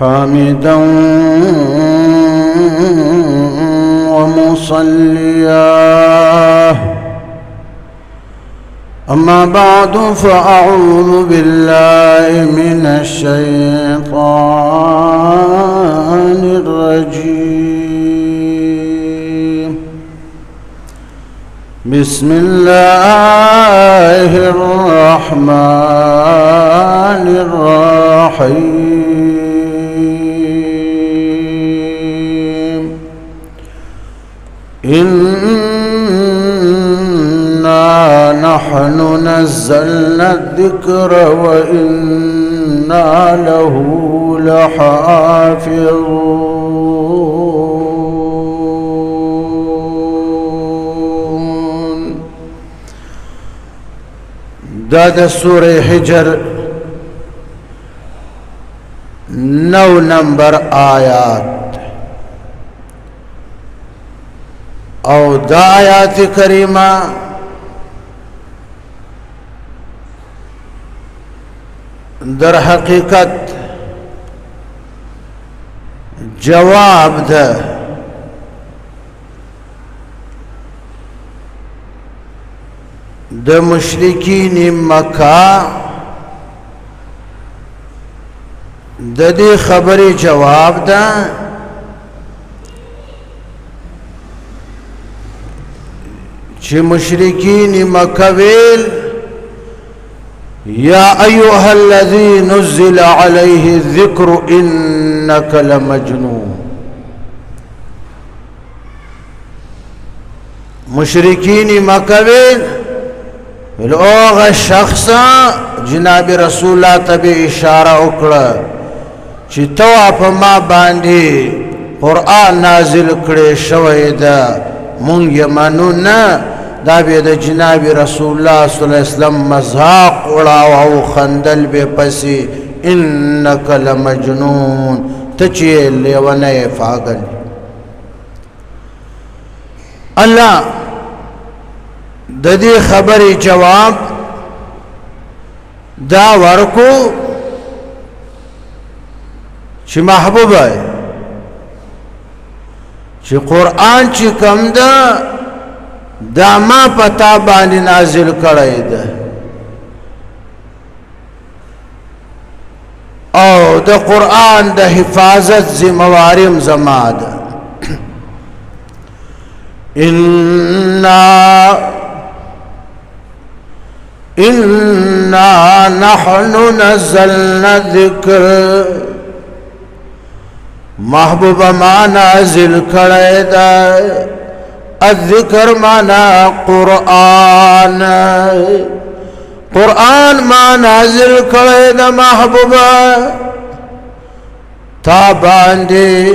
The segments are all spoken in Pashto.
حامدا ومصليا. أما بعد فأعوذ بالله من الشيطان الرجيم. بسم الله الرحمن الرحيم. إنا نحن نزلنا الذكر وإنا له لحافظون. دا سورة حجر 9 نمبر آیات او دا آیات کریمہ در حقیقت جواب ده د مشرکین مکہ د دې خبرې جواب ده چې مشرکین مکہ ویل یا ایها الذی نزل علیه الذکر انک لمجنون. مشرکین مکہ ویل اوغه شخص جناب رسول الله ته اشاره وکړه چې تو په ما باندې قرآن نازل کړي شوی ده مونږ یې منو نه. دا به د جناب رسول الله صلی الله علیه وسلم مذاق وړاو او خندل به پسې انک لمجنون ته چې لیونه فاغل. الله د دې خبرې جواب دا ورکو چې محبوبه چې قرآن چې کم ده دا ما پتا باندې نازل کړی ده او د قرآن د حفاظت ذمہواریم زما ده. إنا نحن نزلنا الذکر محبوب ما نازل کړی ده الذکر مانا قرآن. قرآن ما نازل کړی ده محبوبا تا باندې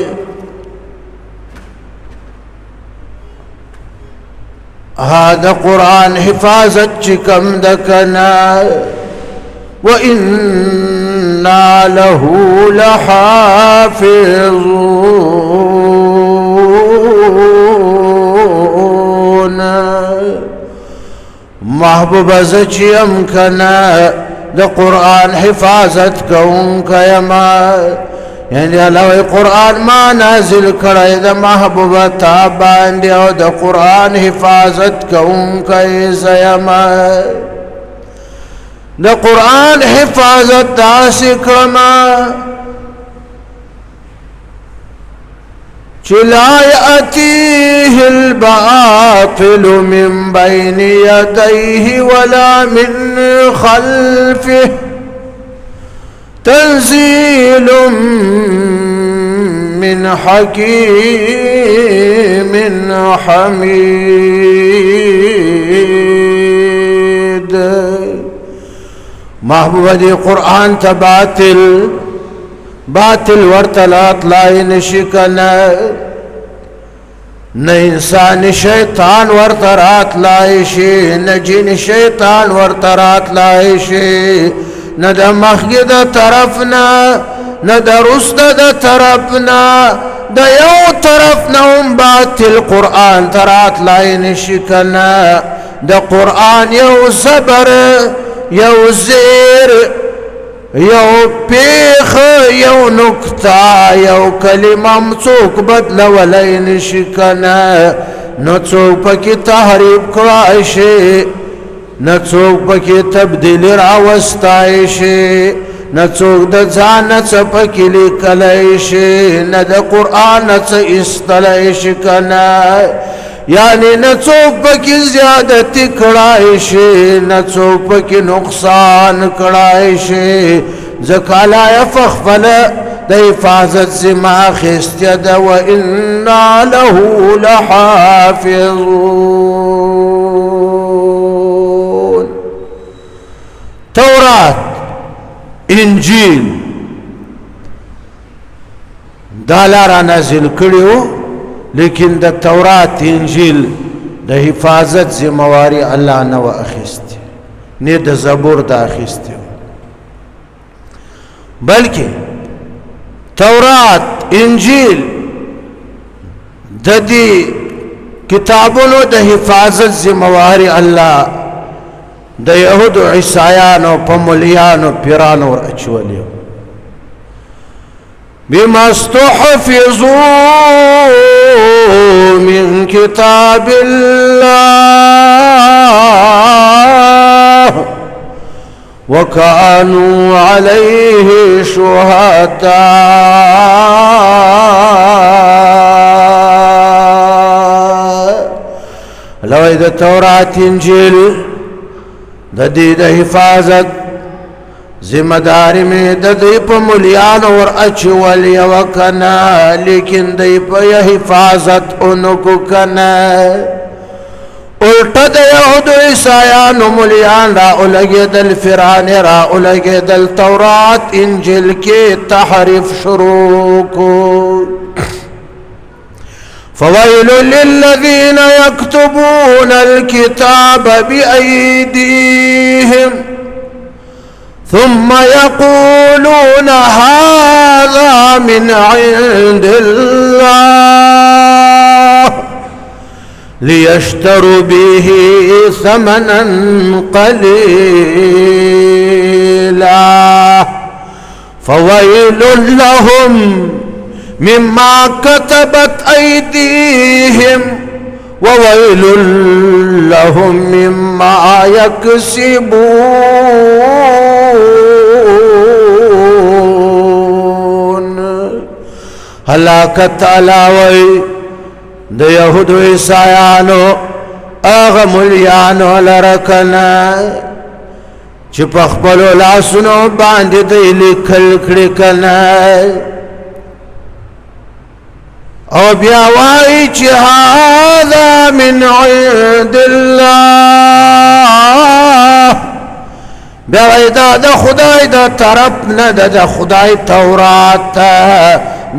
هذا قرآن حفاظت چکم دکنا وإنا له لحافظون. محبوب زچیم کنا د قرآن حفاظت کون کما یعنی علاوه قرآن ما نازل کړی د محبوب تا باندې او د قرآن حفاظت کون کای زما د قرآن حفاظت داسې کړما چې لا یأتیه الباطل من بین یدیه ولا من خلفه تنزيل من حكيم حميد. محبوب دی قرآن تا باطل ورطلات لائی نشکنا نہ انسان شیطان ورطرات لائشی نہ جن شیطان ورطرات لائشی نہ دا مخید طرفنا نہ دا رست دا طرفنا دا یو طرفنا باطل قرآن ترات لائی نشکنا دا قرآن یو زبر یو زیر یو پیخ یو نکتا یو کلمم څوک بدلولی نشي کنه نو څوک پکې تحریف کړای شي نه څوک پکې تبدیل راوستی شي نه څوک د ځان څه پکې لیکلی شي نه د قرآن څه ایستلی شي کنه یعنی نه څوک پکې زیادتي کړای شي نه څوک پکې نقصان کړای شي ځکه الله یفخفله د حفاظت ذمه اخیستې ده وانا له لحافظون. تورات انجیل دا الله را نازل کړي لیکن د تورات انجیل د حفاظت ذمہواری الله نه و اخیسته نه د زبور د اخیسته بلکې تورات انجیل د دې کتابونو د حفاظت ذمہواری الله د يهود عیسایانو په مليانو پیرانو ور اچولیو بما استحفظوا من كتاب الله وكانوا عليه شهداء. لو اذا تورات انجيل د دې د حفاظت ذمہ داری میں ددی پا ملیان ور اچولی وکنا لیکن دی پا حفاظت انکو کنا الٹا دا یهود عیسایان و ملیان را اولگی دل فران را اولگی دل تورات انجل کے تحریف شروع کو فويل للذين يكتبون الكتاب بأيديهم ثم يقولون هذا من عند الله ليشتروا به ثمنا قليلا فويل لهم مما كتبت أيديهم وويل لهم مما يكسبون. هلاكت علاوي د يهود عیسایانو اغه مليانو لرکنا چې په خپل لاسونو باندې د لیکل کړي کنا او بیا وای چې هذا من عند الله بیا دا خدای دا طرف نه د خدای تورات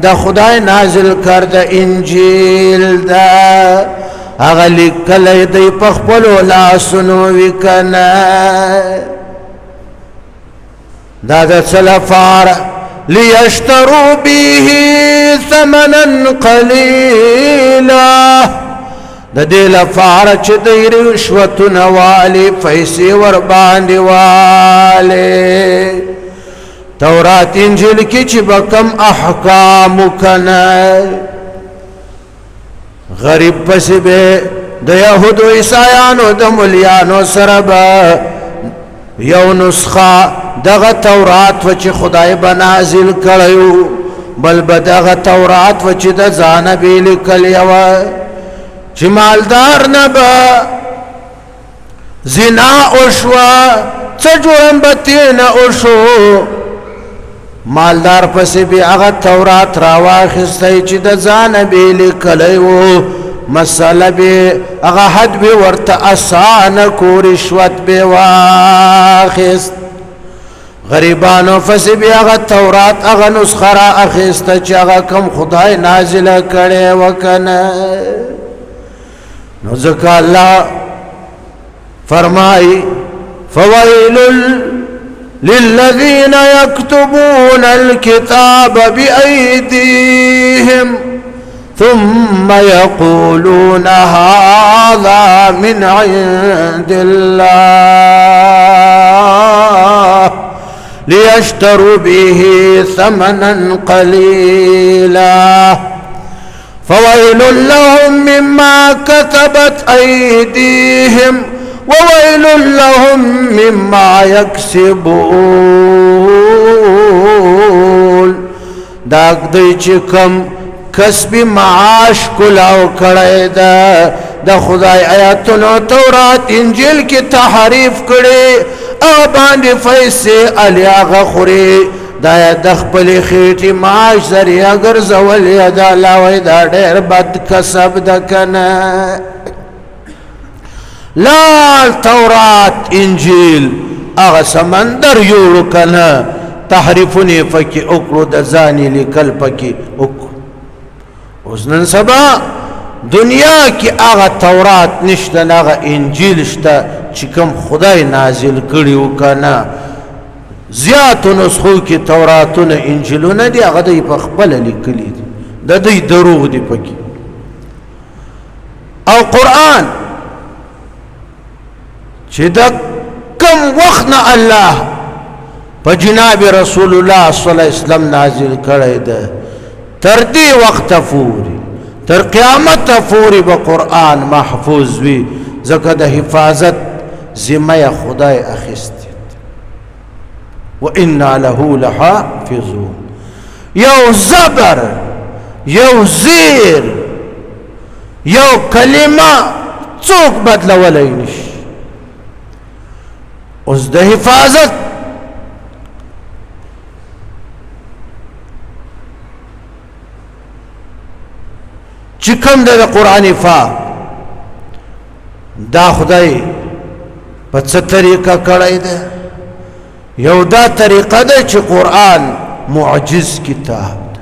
د خدای نازل کرده انجیل دا هغه لیکلی دی په خپلو لاسونو وي کنه دا د څه لپاره ليشتروا به ثمنا قليلا د دې لپاره چې د رشوتونه والي پیسې ور باندې والي تورات انجیل کې چې بکم احکام کنه غریب پسې به د يهود و عیسایانو د مليانو سره به یو نسخه دغه تورات و چې خدای به نازل کړیو بل به دغه تورات و چې د ځانه به لیکلی وه چې مالدار نه به زنا وشوه څه جرم به تېنه وشو مالدار پسې به هغه تورات راواخیستی چې د ځانه به لیکلی و مسله به هغه حد به ورته اسانه کو رشوت به واخیست غریبانو پسې به هغه تورات هغه نسخه را اخیسته چې هغه کوم خدای نازله کړی و کنه نو ځکه الله فرمایي فويل للذين يكتبون الكتاب بأيديهم ثم يقولون هذا من عند الله ليشتروا به ثمنا قليلا فويل لهم مما كتبت أيديهم وويل لهم مما يكسبون. داک دی چکم کسبی معاش کلاو کڑی دا دا خدای آیاتونو تورات انجیل کی تحریف کڑی باندې فیسې الیاغه خوري دا د خپل خېټې معاش ذریعه ګرځول دا لاوی دا ډېر بد کسب ده کنه. لال تورات انجیل هغه سمندر یوړو کنه تحریفونه پکې وکړو د ځانې لیکل پکې وکړو. اوس نن سبا دنیا کې هغه تورات نشته هغه انجیل شته چې کوم خدای نازل کړي و کنه. زیاتو نسخو کې توراتونه انجیلونه دي هغه دوی په خپله لیکلي دي د دوی دروغ دي پکې. او قرآن چې د کم وخت نه الله په جناب رسول الله صلی الله علیه وسلم نازل کړی ده تر دې وخته پورې تر قیامت پورې به قرآن محفوظ وي ځکه د حفاظت ذمه خدای اخیستې وإنا له لحافظون. یو زبر یو زیر یو کلمه څوک بدلولی نشي. اوس د حفاظت چې کوم د قرآن پاک دا خدای په څه طریقه کړی ده. یو دا طریقه ده چې قرآن معجز کتاب ده.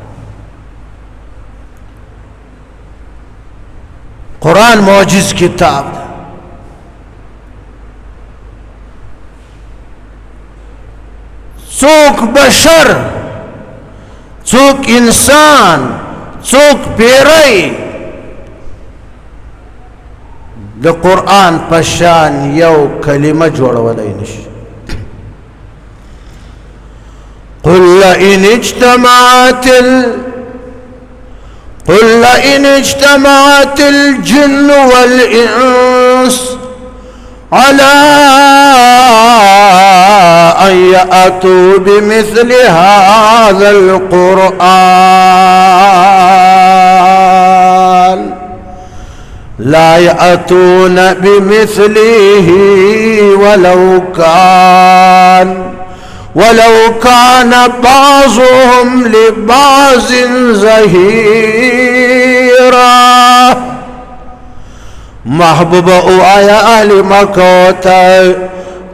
قرآن معجز کتاب ده. څوک بشر څوک انسان څوک پیری د قرآن پشان یو کلمه جوړولای نشي. قل لئن اجتمعت الجن والإنس على أن يأتوا بمثل هذا القرآن لا يأتون بمثله ولو كان بعضهم لبعض ظهيرا. محبوب او آیا اهل مکه ته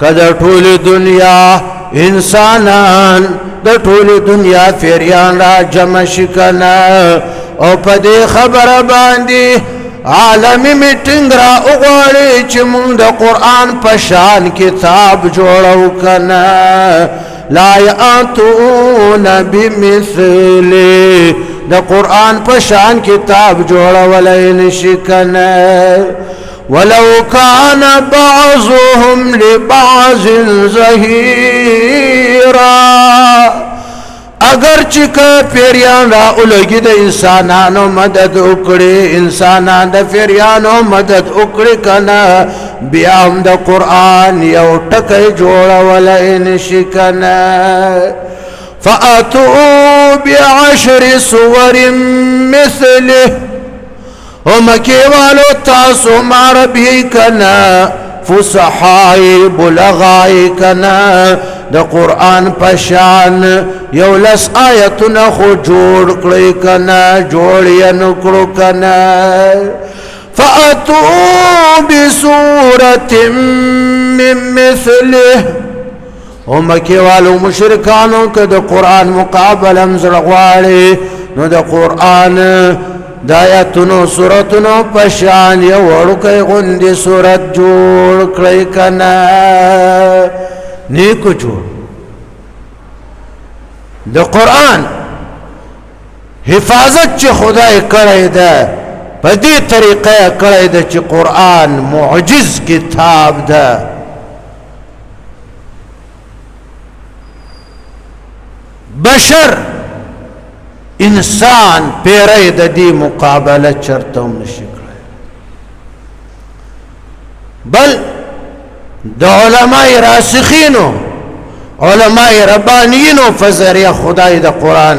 کده ټول دنیا انسانان د ټول دنیا فریان را جمع شکنه او په دې خبره باندې عالمی میټنګ را وغواړي چې موږ د قرآن په شان کتاب جوړو کنه. لا یاتون بمثله د قرآن په شان کتاب جوړولای نشي کنه. ولو كان بعضهم لبعض ظهيرا. اگر چې پیریان را اولګي د انسانانو مدد وکړي انسانان د پیریانو مدد وکړي کنه بیا هم د قرآن یو ټکی جوړولای نشي کنه. فأتوا بعشر سور مثله. ومکی والو تاسو معربی کنا فصحائی بلغائی کنا د قرآن پشان یو لس آیتنا خو جوړ کړی کنا جوړ یې نکړو کنا. فأتوا بسورة من مثله. ومکی والو مشرکانو که د قرآن مقابله مزړه غواړي نو د قرآن د آیاتونو سورتونو پشان یو وړوکی غوندې سورت جوړ کړئ کنه نیکو جوړ. د قرآن حفاظت چې خدای کړی ده په دې طریقه کړی ده چې قرآن معجز کتاب ده. بشر انسان پیری د دې مقابله چرته هم نشي کړی. بل د علماء راسخینو علماء ربانیینو فذریعه خدای د قرآن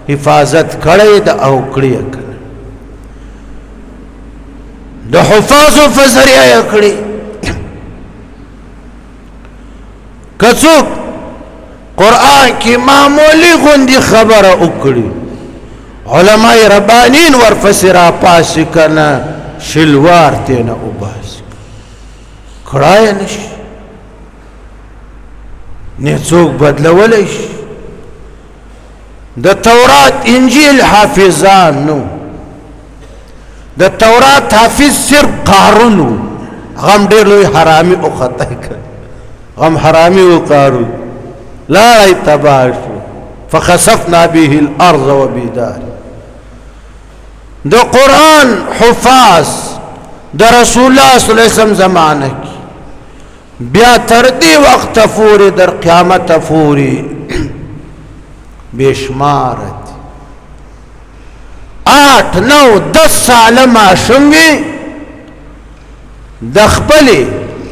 حفاظت کړی د او کړی کنه د حفاظو فذریعه کړی. کڅوک قرآن کی معمولی غندی خبره وکړي علماء ربانین ورپسې راپاسې کنه شلوار تینا وباسي کړای نشي نه څوک بدلولی شي. د تورات انجیل حافظان نو د تورات حافظ صرف قارون و غم ډېر لوی حرامي وختی کړ غم حرامي و قارون لا تباہ شو فخسفنا به الارض وبداره. د قرآن حفاظ د رسول الله صلی الله علیه وسلم زمانه کی بیا تر دې وخت پورې در قیامت پورې بشمار 8 9 10 ساله ماشوم وي د خپلې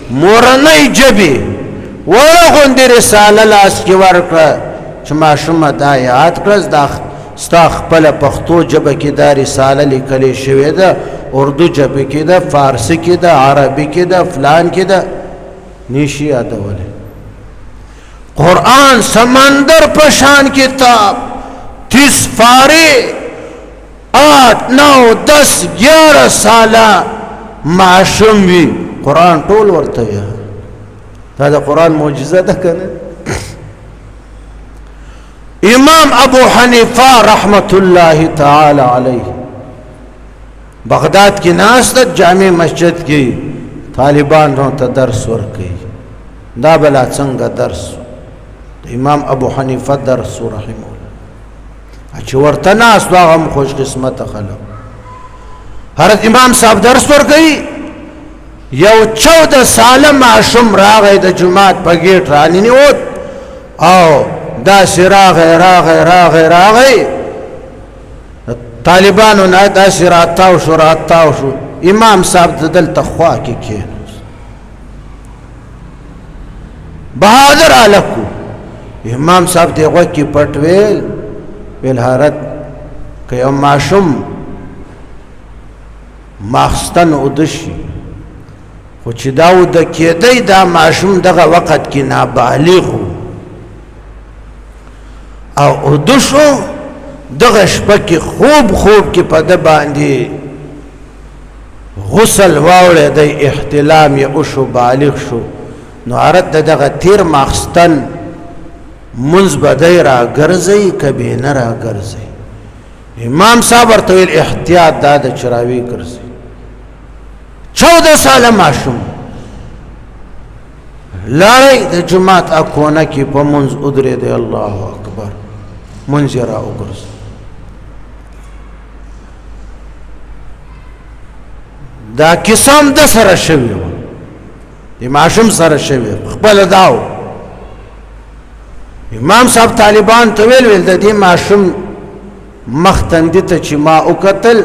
مورنۍ ژبې وړه غوندې رساله لاس کې ورکړه چې ماشومه دا یاد کړه ستا خپله پښتو ژبه کې دا رساله لیکلې شوې ده اردو ژبه کې ده فارسي کې ده عربي کې ده فلان کې ده نیشي یادولی. قرآن سمندر پشان کتاب 30 پارے 8 9 10 11 سالہ معشوم وی قرآن ټول ورته یا دا د قرآن معجزه ده کنه. امام ابو حنیفه رحمت الله تعالی علیه بغداد کی ناست جامع مسجد کی طالبان ته درس ورکي دا بلا څنګه درس امام ابو حنیفه درس رحمه الله چې ورته ناست هغه خوش قسمت خلک حضرت امام صاحب درس ورکي یو 14 ساله معشوم راغی د جماعت په گیټ راننوت او دا راغی طالبانو نه دا راتاو شو امام صاحب دلته خوا کې کېناست بهادر الکو امام صاحب دی غوږ کې پټ ویل حضرت که یو ماشوم ماخستن ودشي خو چې دا وده کېدی دا ماشوم دغه وخت کې نابالغ او ودشو دغه شپه کې خوب کې په ده باندې غسل واوړی دی احتلام یې وشو بالغ شو نو عرت دغه تیر ماخستن منځ به دی راګرځئ که بې نه راګرځئ. امام صاحب ورته ویل احتیاط دا ده چې راوی ګرځئ. 14 ساله ماشوم لاړی د جومات اکونه کې په منځ ودرېدی الله اکبر منځ یې را وګرځئ. دا کسام د سره شوی و د ماشوم سره شوی خپل داو. امام صاحب طالبان ته ویل د دې ماشوم مخ تندې ته چې ما وکتل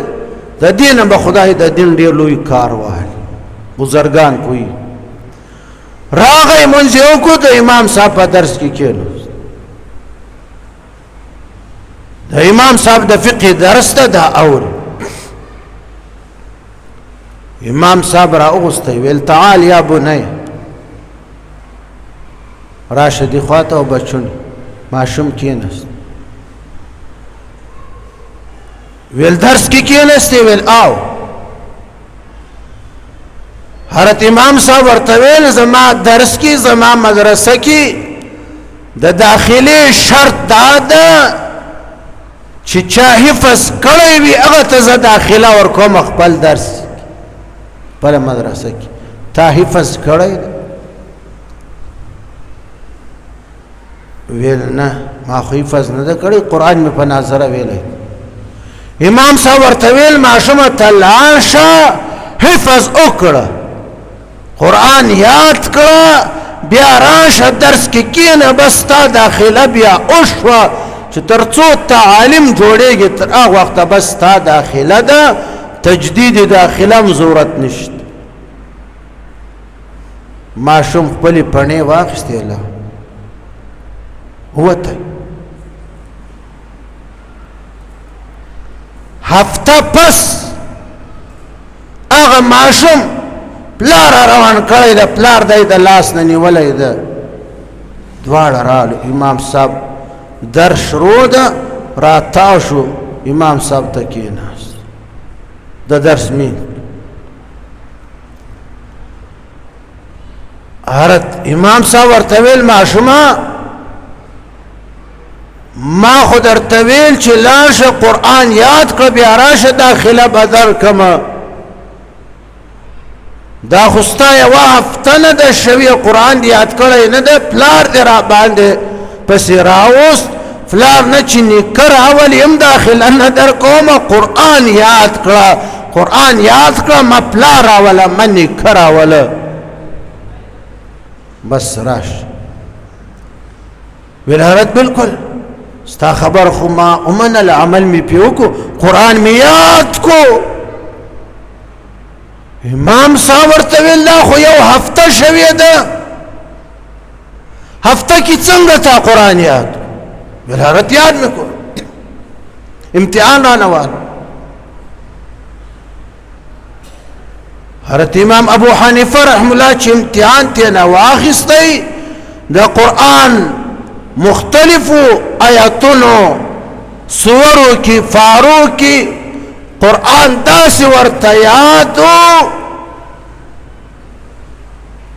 د دې نه به خدای د دین ډېر لوی کار واهل بزرګان کوي. راغی منځ یې وکړو د امام صاحب په درس کې کېناست. د امام صاحب د فقه درس ته دا اوري. امام صاحب را اغسطی ویل تعال یا بنی راشه دی خواته و بچونی ماشوم کینست ویل درس کی کینستی ویل آو. حضرت امام صاحب ورته ویل زما درس کی زما مدرسه کی د داخلي شرط دا ده چې چا حفظ کړی وي هغه ته زه داخله ورکوم خپل درس پر مدرسه کی تا حفظ کړی ویل نه ما خو حفظ نه ده کړی قرآن مې په ناظره ویلی. امام صاحب ورته ویل ماشومه ته لاړ شه حفظ وکړه قرآن یاد کړه بیا راشه درس کې کینه بس تا داخله بیا وشوه چې ترڅو ته عالم جوړېږي تر هغه وخته بس تا داخله ده تجدید داخله هم ضرورت نشته. ماشوم خپلې پڼې واخیستې ووتی هفته پس هغه ماشوم پلار روان کړی ده، پلار دی د لاس نه نیولی ده، دواړه رالو امام صاحب درس شروع ده، راتاو شو امام صاحب ته کېناست د درس مین. حضرت امام صاحب ورته ویل ماشومه ما خو درته ویل چې لاړ شه قرآن یاد کړه بیا راشه داخله به درکمه، دا خو ستا یوه هفته نه ده شوې قرآن دې یاد کړی نه ده، پلار دې را باندې پسې راوست، پلار نه چې نیکه راولي هم داخله نه درکومه، قرآن یاد کړه قرآن یاد کړه ما پلار راوله ما نیکه راوله بس راش. ویل حضرت بالکل ستا خبر خو ما ومنله عمل می پې وکړو قرآن می یاد کو. امام صاحب ورته ویل دا خو یو هفته شوې ده، هفته کې څنګه تا قرآن یاد؟ ویل حضرت یاد مې کو امتحان رانه وال. حضرت امام ابو حنیفه رحم الله چې امتحان تینا واخیستی د قرآن مختلفو آیاتونو سورو کی فارو کی قرآن داسې ورته یادو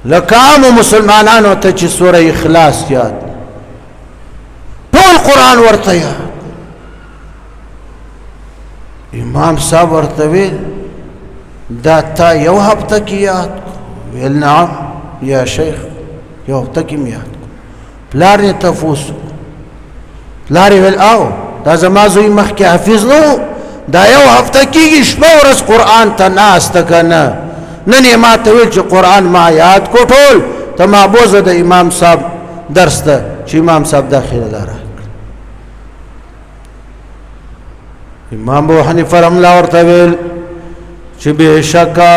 لکه عامو مسلمانانو ته چې سوره اخلاص یاد، ټول قرآن ورته یاد. امام صاحب ورته ویل دا تا یو هفته کې یاد کو؟ ویل نعم یا شیخ یو هفته کې مې یاد کو. پلار یې تفوس پلار یې ویل او دا زما زوی مخکې حافظ نه دا یو هفته کېږي شپه ورځ قرآن ته ناسته که نه، نن یې ما ته ویل چې قرآن ما یاد کو ټول ته ما بوزه د امام صاحب درس ته چې امام صاحب داخله لا راکړه. امام ابو حنیفه رحمه الله ورته ویل چې بېشکه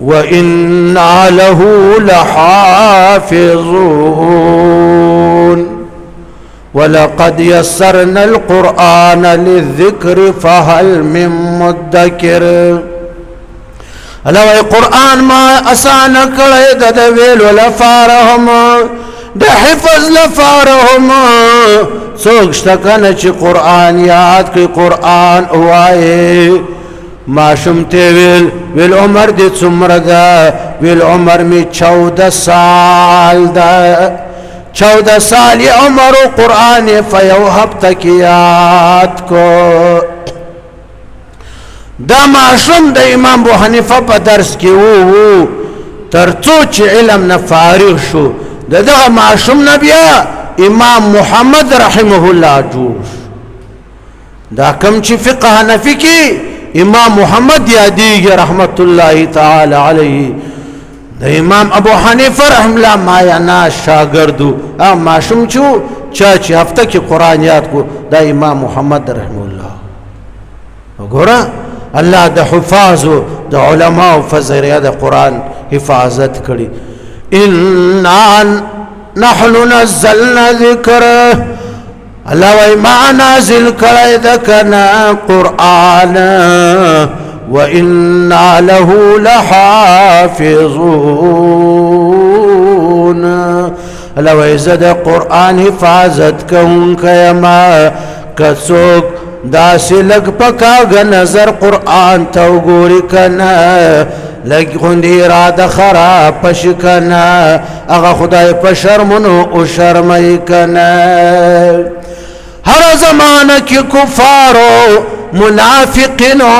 وَإِنَّا لَهُ لَحَافِظُونَ وَلَقَدْ يَسَّرْنَا الْقُرْآنَ لِلذِّكْرِ فَهَلْ مِن مُّدَّكِرٍ. الله قرآن ما آسان کړی د ویلو لپاره هم د حفظ لپاره هم څوک شته کنه چې قرآن یاد کړي قرآن ووایي. ماشوم ته ویل عمر دې څومره ده؟ ویل عمر می 14 سال ده. 14 سال عمر قرآن فیو هفته کې یاد کو. دا ماشوم د امام ابو حنیفه په درس کې وو تر څو چې علم نه فارغ شو. دغه ماشوم نه بیا امام محمد رحمه الله جوړ. دا کم چې فقه حنفي کې امام محمد یادیږي رحمت الله تعالی علیه، د امام ابو حنیفه رحم الله مایانا شاگردو ماشوم چا چې هفته کې قرآن یاد کو دا امام محمد رحم الله. وګوره الله د حفاظو د علماء فزریه د قرآن حفاظت کړي. انا نحن نزلنا ذکر الله وای ما نازل کړی د کنا قرآن وَإِنَّا لَهُ لَحَافِظُونَ. الله وای زه د قرآن حفاظت کوونکی یما که څوک داسې لږ په کاږه نظر قرآن ته وګوري که نه لږ غوندې اراده خراب شي که نه هغه خدای په شرمونو وشرموي که نه. هر زمانه کې کفارو منافقینو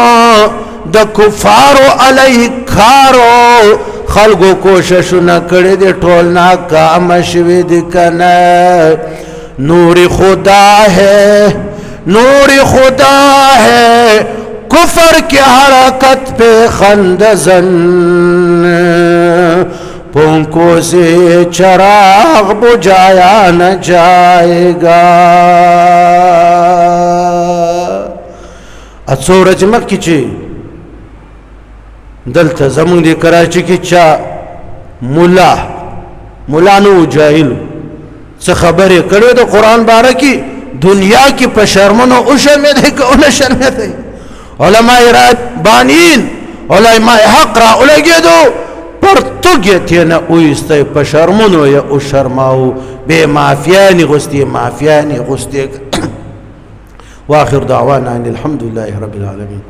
د کفارو علیه کارو خلقو کوششونه کړي دي ټول ناکام شوي دي که نه. نور خدا ہے نور خدا ہے کفر کی حرکت پہ خندزن पंखों से चराग बुझाया न जाएगा। अचोरज मक्की चे दलता जमुन दे कराची की चा मुलानु जाहिल से खबर करे तो कुरान बारे की दुनिया की पशर्मनो उशर्मे थे कि उन्हें शर्मे थे उलमाए राबानीन उलमाए हक रा उलगे दो पर तुगे थे न उइस्ते पशर्मनो या उशर्माओ बे माफियानी गुस्ती वाखिर दावाना अनिल हम्दुलिल्लाहि रब्बिल आलमीन।